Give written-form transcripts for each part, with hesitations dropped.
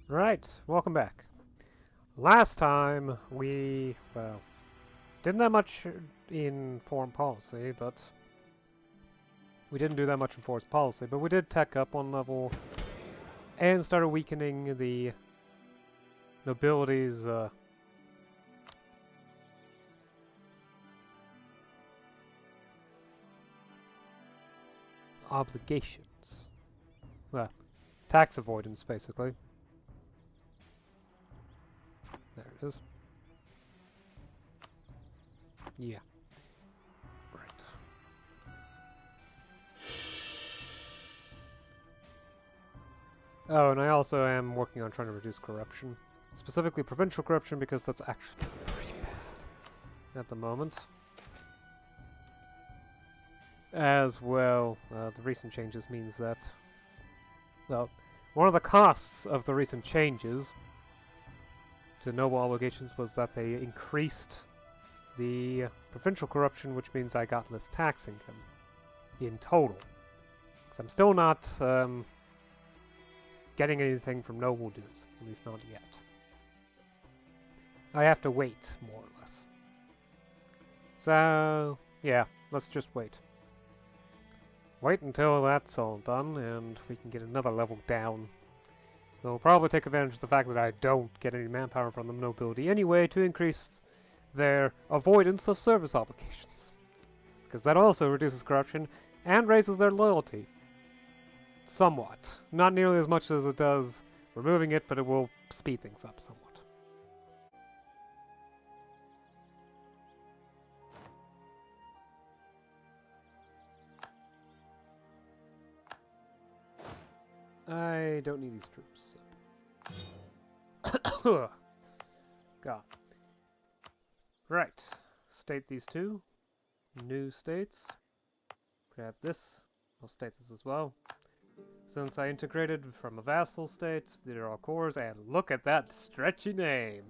Right, welcome back. Last time we, well, didn't that much in foreign policy, but we didn't do that much in foreign policy, but we did tech up one level and started weakening the nobility's obligations. Well, tax avoidance, basically. There it is. Yeah. Right. Oh, and I also am working on trying to reduce corruption. Specifically provincial corruption, because that's actually pretty bad at the moment. As well, the recent changes means that, well, one of the costs of the recent changes to noble obligations was that they increased the provincial corruption, which means I got less tax income in total. Because I'm still not getting anything from noble dues, at least not yet. I have to wait, more or less. So, yeah, let's just wait. Wait until that's all done, and we can get another level down. We'll probably take advantage of the fact that I don't get any manpower from the nobility anyway to increase their avoidance of service obligations. Because that also reduces corruption and raises their loyalty. Somewhat. Not nearly as much as it does removing it, but it will speed things up somewhat. I don't need these troops. So. God. Right. State these two. New states. Grab this. I'll state this as well. Since I integrated from a vassal state, they're all cores, and look at that stretchy name!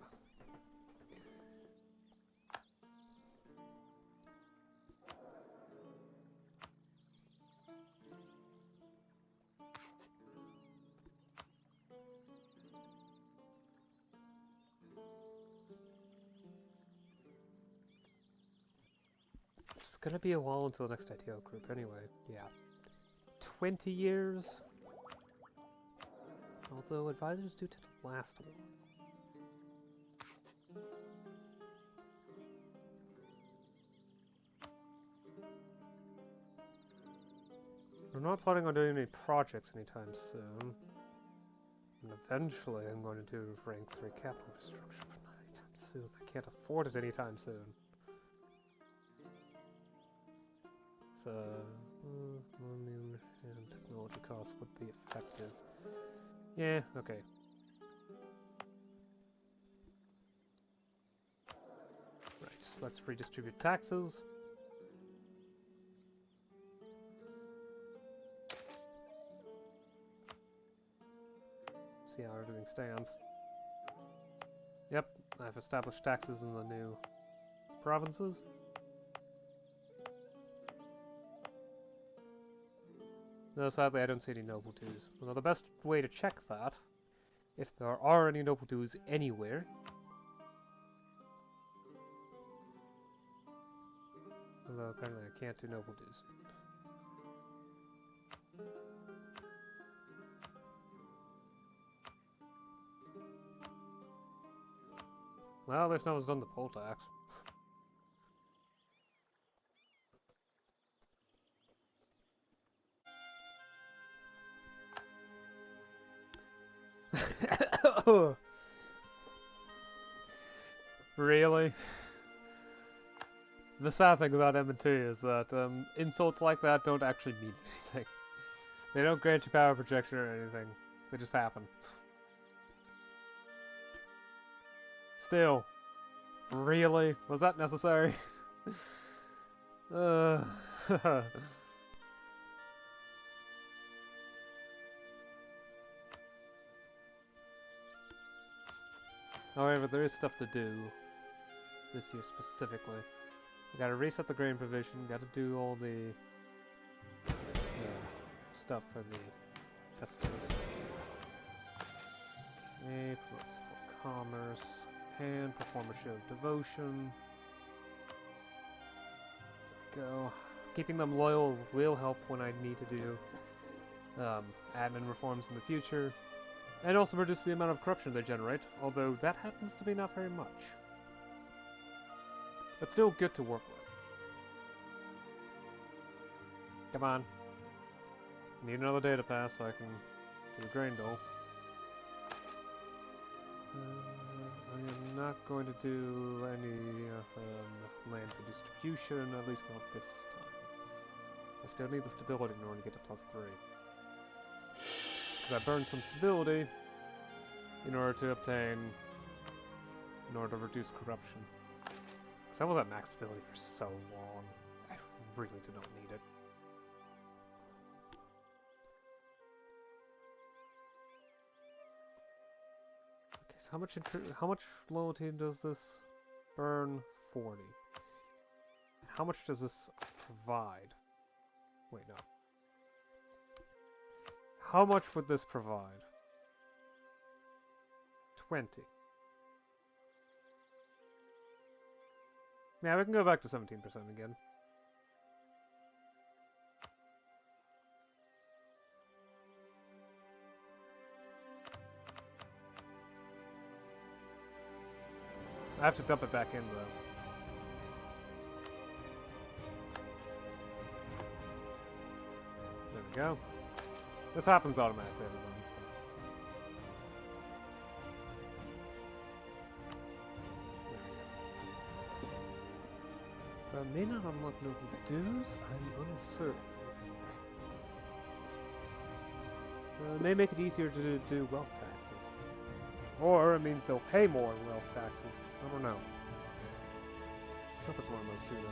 It's gonna be a while until the next ITO group anyway. Yeah. 20 years? Although advisors do tend to last a while. I'm not planning on doing any projects anytime soon. And eventually I'm going to do rank 3 capital construction, but not anytime soon. I can't afford it anytime soon. So, on the other hand, technology costs would be effective. Yeah, okay. Right, let's redistribute taxes. See how everything stands. Yep, I've established taxes in the new provinces. No, sadly I don't see any noble dues. Well, the best way to check that, if there are any noble dues anywhere, although apparently I can't do noble dues. Well, at least no one's done the poll tax. Really? The sad thing about M&T is that insults like that don't actually mean anything. They don't grant you power projection or anything. They just happen. Still. Really? Was that necessary? However, there is stuff to do this year specifically. I gotta reset the grain provision, gotta do all the stuff for the festivals. promote support commerce, and perform a show of devotion. There we go. Keeping them loyal will help when I need to do admin reforms in the future, and also reduce the amount of corruption they generate, although that happens to be not very much. But still good to work with. Come on. Need another data pass so I can do a grain dole. I am not going to do any land for distribution, at least not this time. I still need the stability in order to get to +3. Because I burned some stability in order to reduce corruption. Because I was at max stability for so long. I really do not need it. Okay, so how much loyalty does this burn? 40. How much does this provide? Wait, no. How much would this provide? 20. Yeah, we can go back to 17% again. I have to dump it back in, though. There we go. This happens automatically every once. There we go. May not unlock noble dues. I'm uncertain. May make it easier to do wealth taxes. Or it means they'll pay more in wealth taxes. I don't know. Let's hope it's one of those two, though.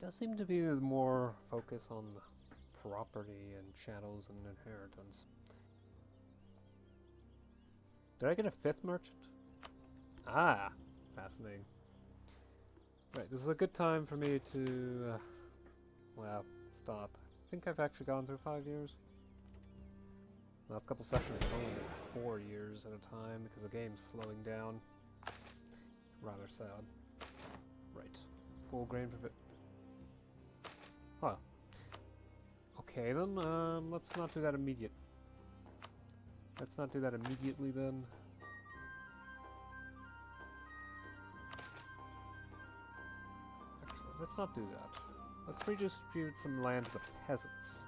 Does seem to be more focus on property and chattels and inheritance. Did I get a 5th merchant? Ah, fascinating. Right, this is a good time for me to, well, stop. I think I've actually gone through 5 years. Last couple sessions I've only did 4 years at a time because the game's slowing down. Rather sad. Right, full grain profit. Huh. Okay then, let's not do that immediate. Let's not do that immediately then. Actually, let's not do that. Let's redistribute some land to the peasants.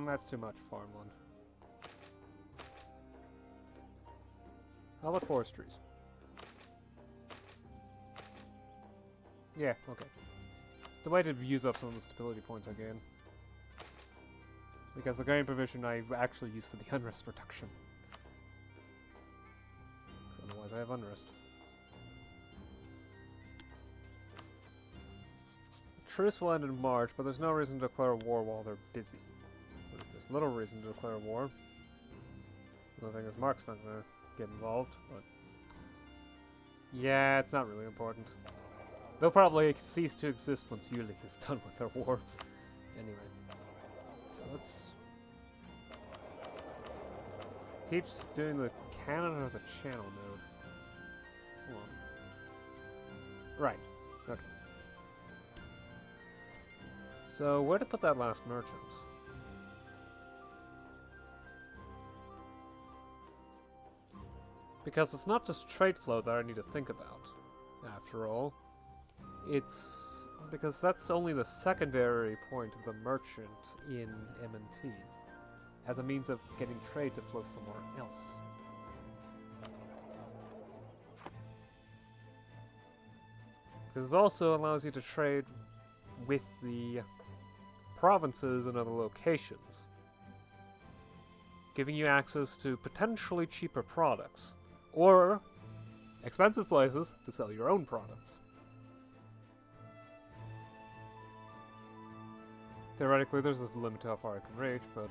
That's too much farmland. How about forestries? Yeah, okay. It's a way to use up some of the stability points I gain. Because the grain provision I actually use for the unrest reduction. Otherwise I have unrest. The truce will end in March, but there's no reason to declare war while they're busy. There's little reason to declare war. The thing is, Mark's not gonna get involved, but yeah, it's not really important. They'll probably cease to exist once Ulick is done with their war. Anyway, so let's keeps doing the canon or the channel node. Hold on. Right. Okay. So where to put that last merchant? Because it's not just trade flow that I need to think about, after all. It's because that's only the secondary point of the merchant in M&T, as a means of getting trade to flow somewhere else. Because it also allows you to trade with the provinces in other locations. giving you access to potentially cheaper products, or expensive places to sell your own products. Theoretically, there's a limit to how far I can reach, but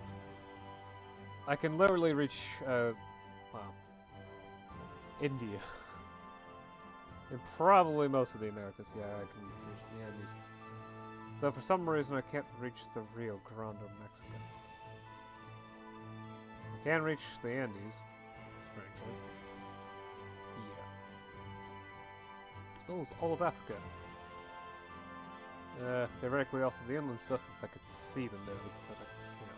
I can literally reach, well, India. And probably most of the Americas, yeah, I can reach the Andes. Though for some reason I can't reach the Rio Grande of Mexico. I can reach the Andes, strangely. Yeah. As well as all of Africa. Theoretically also the inland stuff if I could see the node, but I can't.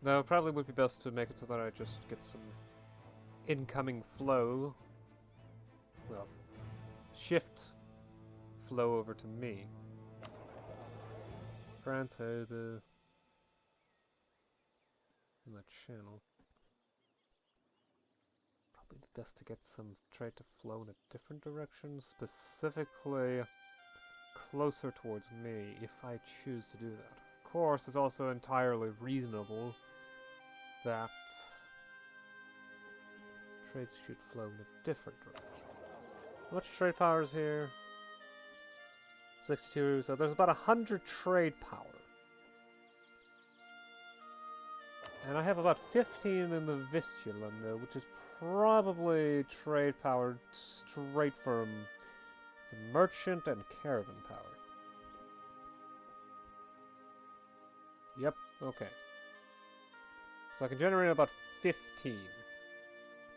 Though it probably would be best to make it so that I just get some incoming flow, well, shift flow over to me. France had in that channel. Probably best to get some trade to flow in a different direction, specifically closer towards me, if I choose to do that. Of course, it's also entirely reasonable that trades should flow in a different direction. How much trade power is here? 62, so there's about 100 trade power. And I have about 15 in the Vistula node, which is probably trade power straight from the merchant and caravan power. Yep, okay. So I can generate about 15,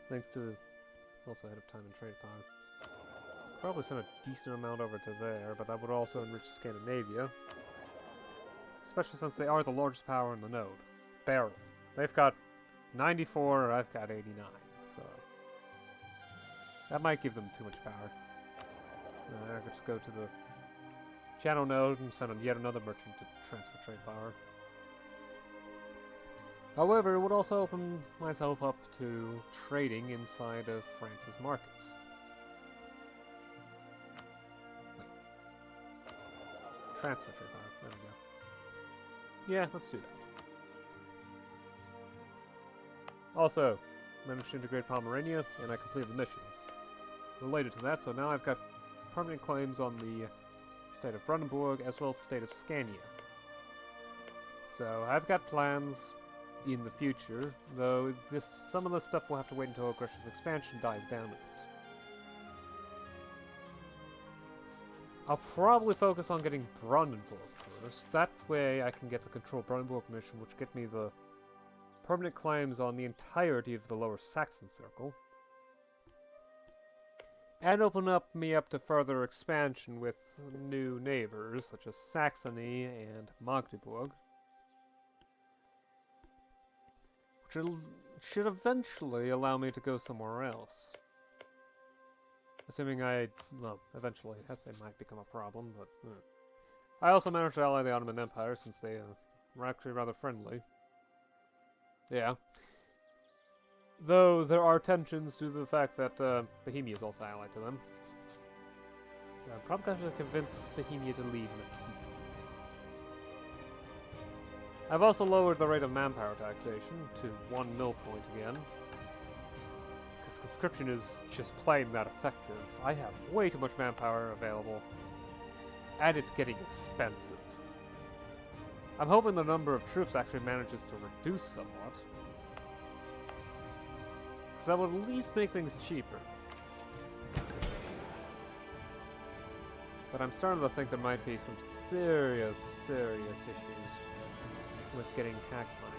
thanks to also ahead of time and trade power. Probably send a decent amount over to there, but that would also enrich Scandinavia. Especially since they are the largest power in the node. Barely. They've got 94, I've got 89, so that might give them too much power. I could just go to the channel node and send yet another merchant to transfer trade power. However, it would also open myself up to trading inside of France's markets. Wait. Transfer trade power, there we go. Yeah, let's do that. Also, managed to integrate Pomerania, and I completed the missions related to that, so now I've got permanent claims on the state of Brandenburg as well as the state of Scania. So I've got plans in the future, though some of the stuff will have to wait until aggressive expansion dies down a bit. I'll probably focus on getting Brandenburg first, that way I can get the Control Brandenburg mission, which get me the permanent claims on the entirety of the Lower Saxon Circle, and open me up to further expansion with new neighbors such as Saxony and Magdeburg, which should eventually allow me to go somewhere else. Assuming well, eventually, it might become a problem, but I also managed to ally the Ottoman Empire since they were actually rather friendly. Yeah. Though there are tensions due to the fact that Bohemia is also allied to them. So I'm probably going to convince Bohemia to leave in a peace deal. I've also lowered the rate of manpower taxation to 1 mil point again. Because conscription is just plain that effective. I have way too much manpower available. And it's getting expensive. I'm hoping the number of troops actually manages to reduce somewhat. Because that would at least make things cheaper. But I'm starting to think there might be some serious issues with getting tax money.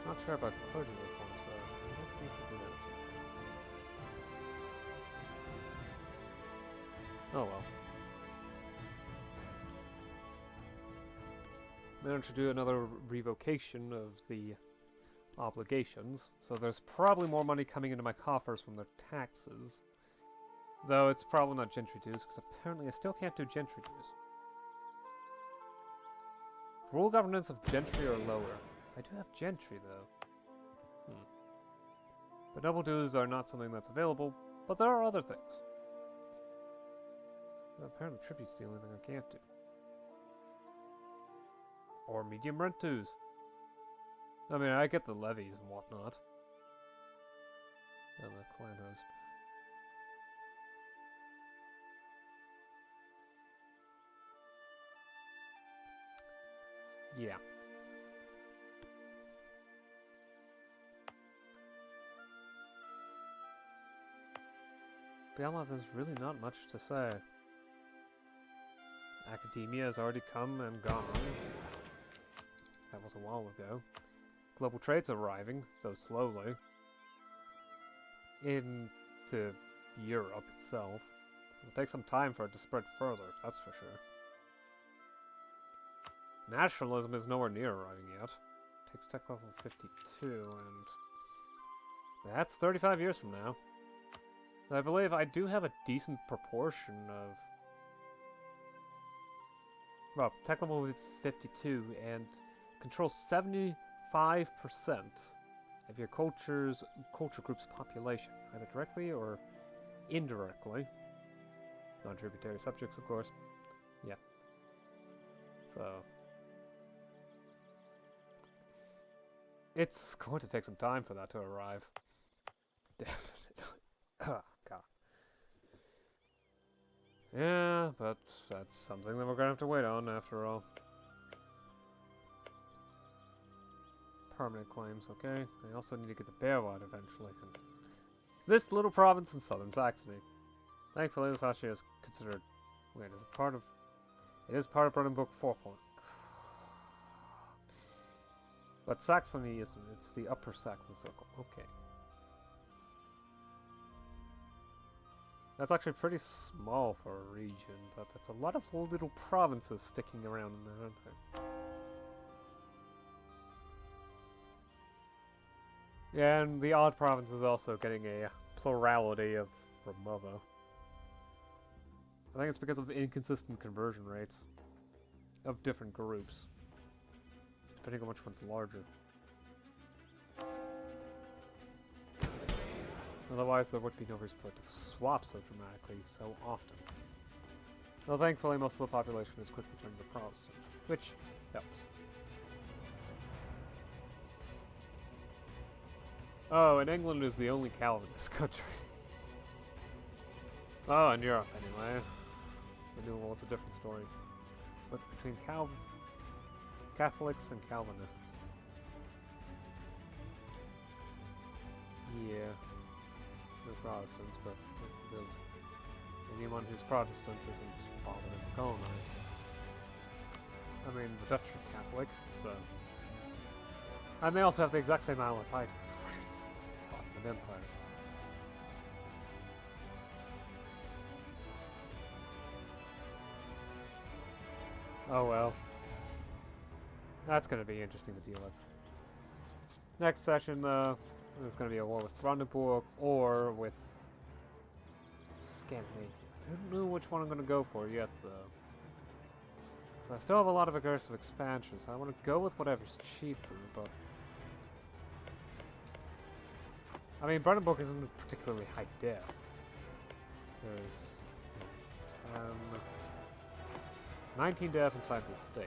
Not sure about clergy reforms, though. I don't think we do that. Oh well. Managed to do another revocation of the obligations, so there's probably more money coming into my coffers from their taxes. Though it's probably not gentry dues, because apparently I still can't do gentry dues. Rule governance of gentry or lower. I do have gentry, though. But noble dues are not something that's available, but there are other things. Well, apparently tribute's the only thing I can't do. Or medium rent dues. I mean, I get the levies and whatnot. And the clan host. Yeah. Beyond that, there's really not much to say. Academia has already come and gone. That was a while ago. Global trade's arriving, though slowly, into Europe itself. It'll take some time for it to spread further, that's for sure. Nationalism is nowhere near arriving yet. Takes tech level 52, and that's 35 years from now. I believe I do have a decent proportion of... Well, tech level 52, and control 75% of your culture group's population, either directly or indirectly. Non-tributary subjects, of course. Yeah. So... it's going to take some time for that to arrive. Definitely. Oh, God. Yeah, but that's something that we're going to have to wait on, after all. Permanent claims, okay. I also need to get the Bearwater eventually. And this little province in southern Saxony. Thankfully, this actually is considered... Wait, is it part of... It is part of Brandenburg 4 point. But Saxony isn't. It's the Upper Saxon Circle. Okay. That's actually pretty small for a region, but it's a lot of little provinces sticking around in there, aren't they? Yeah, and the odd province is also getting a plurality of Ramovo. I think it's because of inconsistent conversion rates of different groups, depending on which one's larger. Otherwise, there would be no reason for it to swap so dramatically so often. Well, thankfully, most of the population is quickly turning to Protestant, which helps. Oh, and England is the only Calvinist country. Oh, in Europe, anyway. Renewal is a different story. Split between Catholics and Calvinists. Yeah. No Protestants, but that's because anyone who's Protestant isn't bothered to colonize. I mean, the Dutch are Catholic, so... And they also have the exact same amount of title. It's the Ottoman Empire. Oh well. That's going to be interesting to deal with. Next session, there's going to be a war with Brandenburg or with Scandinavia. I don't know which one I'm going to go for yet, though. Because I still have a lot of aggressive expansion, so I want to go with whatever's cheaper, but... I mean, Brandenburg isn't particularly high def. There's 19 def inside the state.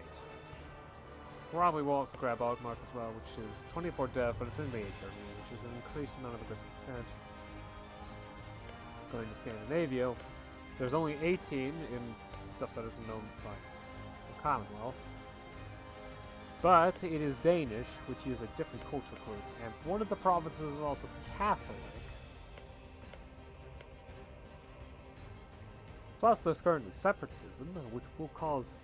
Probably will also grab Altmark as well, which is 24 def, but it's in the HRV, which is an increased amount of aggressive expansion. Going to Scandinavia, there's only 18 in stuff that isn't known by the Commonwealth. But it is Danish, which is a different culture group, and one of the provinces is also Catholic. Plus there's currently separatism, which will cause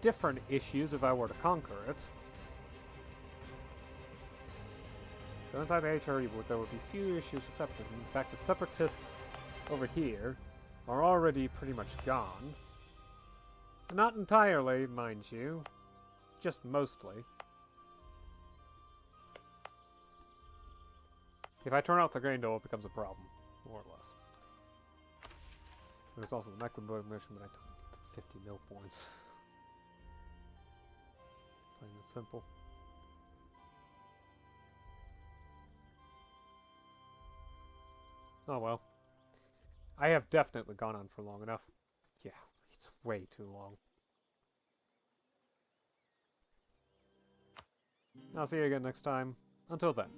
different issues if I were to conquer it. So inside the HRE, there would be few issues with separatism. In fact, the separatists over here are already pretty much gone. Not entirely, mind you. Just mostly. If I turn off the grain dough, it becomes a problem, more or less. There's also the Mecklenburg mission, but I don't need the 50 mil points. Plain and simple. Oh well. I have definitely gone on for long enough. Yeah, it's way too long. I'll see you again next time. Until then.